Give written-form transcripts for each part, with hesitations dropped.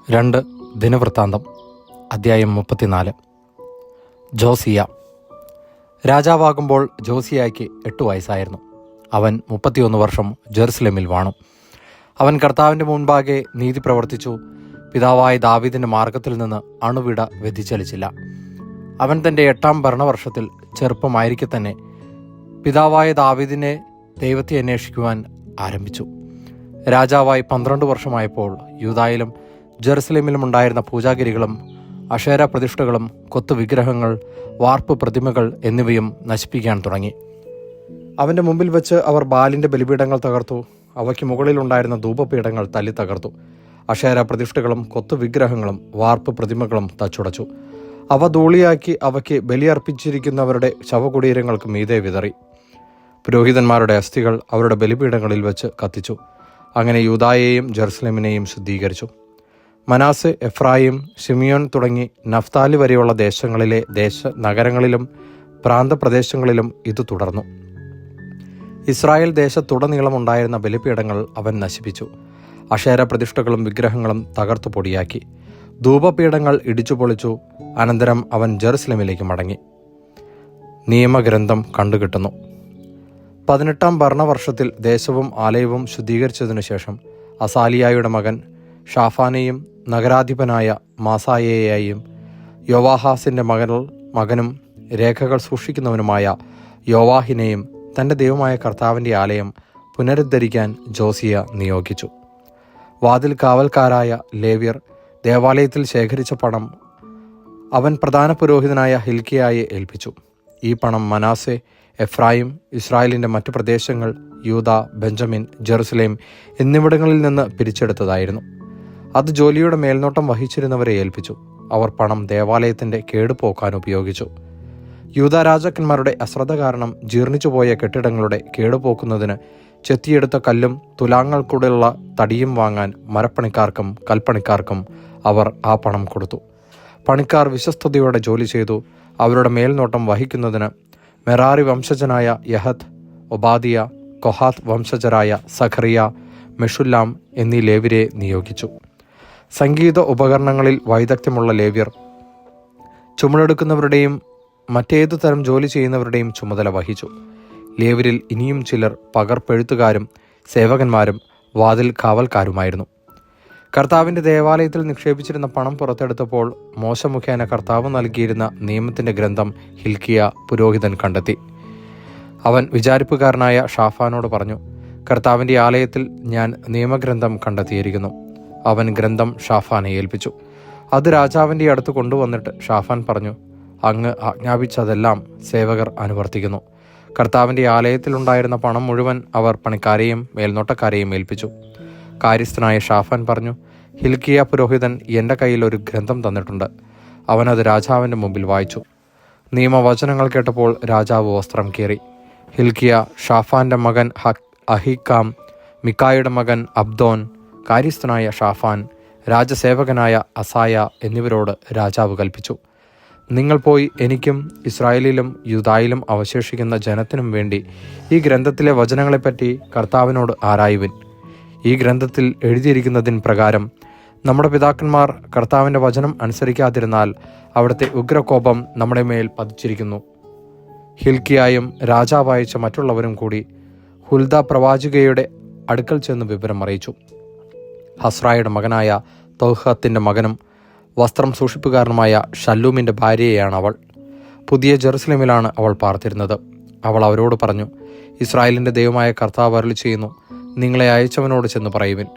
2 ദിനവൃത്താന്തം അധ്യായം 34. ജോസിയ. രാജാവാകുമ്പോൾ ജോസിയായ്ക്ക് 8 വയസ്സായിരുന്നു. അവൻ 31 വർഷം ജെറുസലേമിൽ വാണു. അവൻ കർത്താവിൻ്റെ മുൻപാകെ നീതി പ്രവർത്തിച്ചു. പിതാവായ ദാവീദിൻ്റെ മാർഗത്തിൽ നിന്ന് അണുവിട വ്യതിചലിച്ചില്ല. അവൻ തൻ്റെ 8-ാം ഭരണവർഷത്തിൽ ചെറുപ്പമായിരിക്കെ തന്നെ പിതാവായ ദാവീദിനെ ദൈവത്തെ അന്വേഷിക്കുവാൻ ആരംഭിച്ചു. രാജാവായി 12 വർഷമായപ്പോൾ യൂദായിലും ജെറുസലേമിലും ഉണ്ടായിരുന്ന പൂജാഗിരികളും അശേര പ്രതിഷ്ഠകളും കൊത്തുവിഗ്രഹങ്ങൾ, വാർപ്പ് പ്രതിമകൾ എന്നിവയും നശിപ്പിക്കാൻ തുടങ്ങി. അവൻ്റെ മുമ്പിൽ വെച്ച് അവർ ബാലിൻ്റെ ബലിപീഠങ്ങൾ തകർത്തു. അവയ്ക്ക് മുകളിലുണ്ടായിരുന്ന ധൂപപീഠങ്ങൾ തല്ലി തകർത്തു. അശേര പ്രതിഷ്ഠകളും കൊത്തുവിഗ്രഹങ്ങളും വാർപ്പ് പ്രതിമകളും തച്ചുടച്ചു. അവ ധൂളിയാക്കി അവയ്ക്ക് ബലിയർപ്പിച്ചിരിക്കുന്നവരുടെ ശവകുടീരങ്ങൾക്ക് മീതെ വിതറി. പുരോഹിതന്മാരുടെ അസ്ഥികൾ അവരുടെ ബലിപീഠങ്ങളിൽ വെച്ച് കത്തിച്ചു. അങ്ങനെ യൂദായെയും ജെറുസലേമിനെയും ശുദ്ധീകരിച്ചു. മനാസെ, എഫ്രായിം, ശിമിയോൻ തുടങ്ങി നഫ്താലി വരെയുള്ള ദേശങ്ങളിലെ നഗരങ്ങളിലും പ്രാന്തപ്രദേശങ്ങളിലും ഇത് തുടർന്നു. ഇസ്രായേൽ ദേശത്തുടനീളമുണ്ടായിരുന്ന ബലിപീഠങ്ങൾ അവൻ നശിപ്പിച്ചു. അശേര പ്രതിഷ്ഠകളും വിഗ്രഹങ്ങളും തകർത്തു പൊടിയാക്കി. ധൂപപീഠങ്ങൾ ഇടിച്ചു പൊളിച്ചു. അനന്തരം അവൻ ജെറുസലേമിലേക്ക് മടങ്ങി. നിയമഗ്രന്ഥം കണ്ടുകിട്ടുന്നു. 18-ാം ഭരണവർഷത്തിൽ ദേശവും ആലയവും ശുദ്ധീകരിച്ചതിനു ശേഷം അസാലിയായുടെ മകൻ ഷാഫാനെയും നഗരാധിപനായ മാസായേയെയും യോവാഹാസിൻ്റെ മകനും രേഖകൾ സൂക്ഷിക്കുന്നവനുമായ യോവാഹിനെയും തൻ്റെ ദൈവമായ കർത്താവിൻ്റെ ആലയം പുനരുദ്ധരിക്കാൻ ജോസിയ നിയോഗിച്ചു. വാതിൽ കാവൽക്കാരായ ലേവ്യർ ദേവാലയത്തിൽ ശേഖരിച്ച പണം അവൻ പ്രധാന പുരോഹിതനായ ഹിൽക്കിയായെ ഏൽപ്പിച്ചു. ഈ പണം മനാസെ, എഫ്രായിം, ഇസ്രായേലിൻ്റെ മറ്റു പ്രദേശങ്ങൾ, യൂദ, ബെഞ്ചമിൻ, ജെറുസലേം എന്നിവിടങ്ങളിൽ നിന്ന് പിരിച്ചെടുത്തതായിരുന്നു. അത് ജോലിയുടെ മേൽനോട്ടം വഹിച്ചിരുന്നവരെ ഏൽപ്പിച്ചു. അവർ പണം ദേവാലയത്തിൻ്റെ കേടുപോക്കാൻ ഉപയോഗിച്ചു. യൂദ രാജാക്കന്മാരുടെ അശ്രദ്ധ കാരണം ജീർണിച്ചുപോയ കെട്ടിടങ്ങളുടെ കേടുപോക്കുന്നതിന് ചെത്തിയെടുത്ത കല്ലും തുലാങ്ങൾക്കൂടെയുള്ള തടിയും വാങ്ങാൻ മരപ്പണിക്കാർക്കും കൽപ്പണിക്കാർക്കും അവർ ആ പണം കൊടുത്തു. പണിക്കാർ വിശ്വസ്തയോടെ ജോലി ചെയ്തു. അവരുടെ മേൽനോട്ടം വഹിക്കുന്നതിന് മെറാറി വംശജനായ യഹത്ത്, ഒബാദിയ, കൊഹാത്ത് വംശജരായ സഖറിയ, മെഷുല്ലാം എന്നീ ലേവ്യരെ നിയോഗിച്ചു. സംഗീത ഉപകരണങ്ങളിൽ വൈദഗ്ധ്യമുള്ള ലേവ്യർ ചുമടെടുക്കുന്നവരുടെയും മറ്റേതു തരം ജോലി ചെയ്യുന്നവരുടെയും ചുമതല വഹിച്ചു. ലേവ്യരിൽ ഇനിയും ചിലർ പകർപ്പെഴുത്തുകാരും സേവകന്മാരും വാതിൽ കാവൽക്കാരുമായിരുന്നു. കർത്താവിൻ്റെ ദേവാലയത്തിൽ നിക്ഷേപിച്ചിരുന്ന പണം പുറത്തെടുത്തപ്പോൾ മോശ മുഖേന കർത്താവ് നൽകിയിരുന്ന നിയമത്തിൻ്റെ ഗ്രന്ഥം ഹിൽക്കിയ പുരോഹിതൻ കണ്ടെത്തി. അവൻ വിചാരിപ്പുകാരനായ ഷാഫാനോട് പറഞ്ഞു, കർത്താവിൻ്റെ ആലയത്തിൽ ഞാൻ നിയമഗ്രന്ഥം കണ്ടെത്തിയിരിക്കുന്നു. അവൻ ഗ്രന്ഥം ഷാഫാനെ ഏൽപ്പിച്ചു. അത് രാജാവിൻ്റെ അടുത്ത് കൊണ്ടുവന്നിട്ട് ഷാഫാൻ പറഞ്ഞു, അങ്ങ് ആജ്ഞാപിച്ചതെല്ലാം സേവകർ അനുവർത്തിക്കുന്നു. കർത്താവിൻ്റെ ആലയത്തിലുണ്ടായിരുന്ന പണം മുഴുവൻ അവർ പണിക്കാരെയും മേൽനോട്ടക്കാരെയും ഏൽപ്പിച്ചു. കാര്യസ്ഥനായ ഷാഫാൻ പറഞ്ഞു, ഹിൽക്കിയ പുരോഹിതൻ എൻ്റെ കയ്യിൽ ഒരു ഗ്രന്ഥം തന്നിട്ടുണ്ട്. അവനത് രാജാവിൻ്റെ മുമ്പിൽ വായിച്ചു. നിയമവചനങ്ങൾ കേട്ടപ്പോൾ രാജാവ് വസ്ത്രം കീറി. ഹിൽക്കിയ, ഷാഫാൻ്റെ മകൻ അഹീക്കാം, മിക്കായുടെ മകൻ അബ്ദോൻ, കാര്യസ്ഥനായ ഷാഫാൻ, രാജസേവകനായ അസായ എന്നിവരോട് രാജാവ് കൽപ്പിച്ചു, നിങ്ങൾ പോയി എനിക്കും ഇസ്രായേലിലും യൂദായിലും അവശേഷിക്കുന്ന ജനത്തിനും വേണ്ടി ഈ ഗ്രന്ഥത്തിലെ വചനങ്ങളെപ്പറ്റി കർത്താവിനോട് ആരായുവിൻ. ഈ ഗ്രന്ഥത്തിൽ എഴുതിയിരിക്കുന്നതിൻ പ്രകാരം നമ്മുടെ പിതാക്കന്മാർ കർത്താവിൻ്റെ വചനം അനുസരിക്കാതിരുന്നാൽ അവിടുത്തെ ഉഗ്രകോപം നമ്മുടെ മേൽ പതിച്ചിരിക്കുന്നു. ഹിൽക്കിയായും രാജാവയച്ച മറ്റുള്ളവരും കൂടി ഹുൽദ പ്രവാചികയുടെ അടുക്കൽ ചെന്ന് വിവരം അറിയിച്ചു. ഹസ്രായുടെ മകനായ തൗഹത്തിൻ്റെ മകനും വസ്ത്രം സൂക്ഷിപ്പുകാരനുമായ ഷല്ലൂമിൻ്റെ ഭാര്യയാണ് അവൾ. പുതിയ ജെറുസലേമിലാണ് അവൾ പാർത്തിരുന്നത്. അവൾ അവരോട് പറഞ്ഞു, ഇസ്രായേലിൻ്റെ ദൈവമായ കർത്താവ് അരുളി ചെയ്യുന്നു, നിങ്ങളെ അയച്ചവനോട് ചെന്ന് പറയുവിൻ.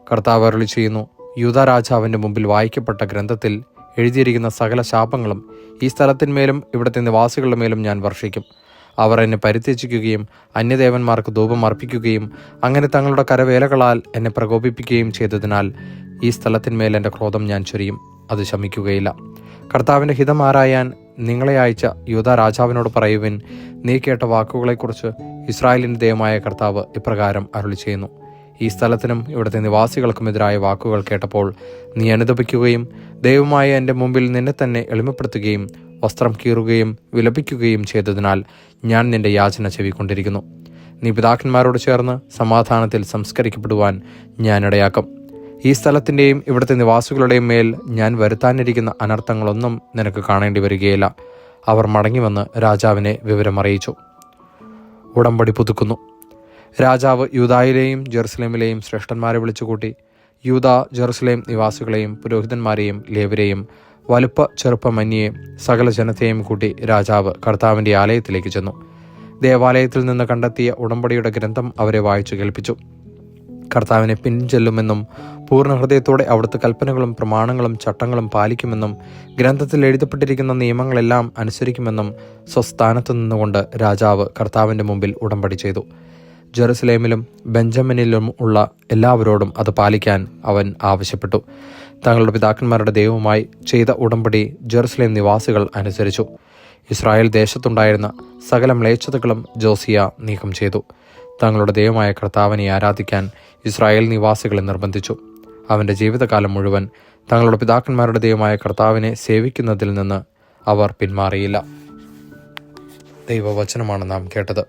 കർത്താവ് അരുളി ചെയ്യുന്നു, യൂദാ രാജാവിൻ്റെ മുമ്പിൽ വായിക്കപ്പെട്ട ഗ്രന്ഥത്തിൽ എഴുതിയിരിക്കുന്ന സകല ശാപങ്ങളും ഈ സ്ഥലത്തിന്മേലും ഇവിടുത്തെ നിവാസികളുടെ മേലും ഞാൻ വർഷിക്കും. അവർ എന്നെ പരിത്യജിക്കുകയും അന്യദേവന്മാർക്ക് ധൂപം അർപ്പിക്കുകയും അങ്ങനെ തങ്ങളുടെ കരവേലകളാൽ എന്നെ പ്രകോപിപ്പിക്കുകയും ചെയ്തതിനാൽ ഈ സ്ഥലത്തിന്മേൽ എൻ്റെ ക്രോധം ഞാൻ ചൊരിയും. അത് ശമിക്കുകയില്ല. കർത്താവിൻ്റെ ഹിതം ആരായാൻ നിങ്ങളെ അയച്ച യൂദാ രാജാവിനോട് പറയുവിൻ, നീ കേട്ട വാക്കുകളെക്കുറിച്ച് ഇസ്രായേലിൻ്റെ ദൈവമായ കർത്താവ് ഇപ്രകാരം അരുളി ചെയ്യുന്നു, ഈ സ്ഥലത്തിനും ഇവിടുത്തെ നിവാസികൾക്കുമെതിരായ വാക്കുകൾ കേട്ടപ്പോൾ നീ അനുതപിക്കുകയും ദൈവമായ എൻ്റെ മുമ്പിൽ നിന്നെ തന്നെ എളിമപ്പെടുത്തുകയും വസ്ത്രം കീറുകയും വിലപിക്കുകയും ചെയ്തതിനാൽ ഞാൻ നിന്റെ യാചന ചെവിക്കൊണ്ടിരിക്കുന്നു. നീ പിതാക്കന്മാരോട് ചേർന്ന് സമാധാനത്തിൽ സംസ്കരിക്കപ്പെടുവാൻ ഞാൻ ഇടയാക്കും. ഈ സ്ഥലത്തിൻ്റെയും ഇവിടുത്തെ നിവാസികളുടെയും മേൽ ഞാൻ വരുത്താനിരിക്കുന്ന അനർത്ഥങ്ങളൊന്നും നിനക്ക് കാണേണ്ടി വരികയില്ല. അവർ മടങ്ങിവന്ന് രാജാവിനെ വിവരമറിയിച്ചു. ഉടമ്പടി പുതുക്കുന്നു. രാജാവ് യൂദായിലെയും ജെറുസലേമിലെയും ശ്രേഷ്ഠന്മാരെ വിളിച്ചുകൂട്ടി. യൂദ ജെറുസലേം നിവാസികളെയും പുരോഹിതന്മാരെയും ലേവ്യരെയും വലുപ്പ ചെറുപ്പമന്യേ സകല ജനത്തെയും കൂട്ടി രാജാവ് കർത്താവിൻ്റെ ആലയത്തിലേക്ക് ചെന്നു. ദേവാലയത്തിൽ നിന്ന് കണ്ടെത്തിയ ഉടമ്പടിയുടെ ഗ്രന്ഥം അവരെ വായിച്ചു കേൾപ്പിച്ചു. കർത്താവിനെ പിൻചെല്ലുമെന്നും പൂർണ്ണ ഹൃദയത്തോടെ അവിടുത്തെ കൽപ്പനകളും പ്രമാണങ്ങളും ചട്ടങ്ങളും പാലിക്കുമെന്നും ഗ്രന്ഥത്തിൽ എഴുതപ്പെട്ടിരിക്കുന്ന നിയമങ്ങളെല്ലാം അനുസരിക്കുമെന്നും സ്വസ്ഥാനത്തു നിന്നുകൊണ്ട് രാജാവ് കർത്താവിൻ്റെ മുമ്പിൽ ഉടമ്പടി ചെയ്തു. ജെറുസലേമിലും ബെഞ്ചമിനിലും ഉള്ള എല്ലാവരോടും അത് പാലിക്കാൻ അവൻ ആവശ്യപ്പെട്ടു. തങ്ങളുടെ പിതാക്കന്മാരുടെ ദൈവവുമായി ചെയ്ത ഉടമ്പടി ജെറുസലേം നിവാസികൾ അനുസരിച്ചു. ഇസ്രായേൽ ദേശത്തുണ്ടായിരുന്ന സകല മ്ലേച്ഛതകളും ജോസിയ നീക്കം ചെയ്തു. തങ്ങളുടെ ദൈവമായ കർത്താവിനെ ആരാധിക്കാൻ ഇസ്രായേൽ നിവാസികളെ നിർബന്ധിച്ചു. അവൻ്റെ ജീവിതകാലം മുഴുവൻ തങ്ങളുടെ പിതാക്കന്മാരുടെ ദൈവമായ കർത്താവിനെ സേവിക്കുന്നതിൽ നിന്ന് അവർ പിന്മാറിയില്ല. ദൈവവചനമാണ് നാം കേട്ടത്.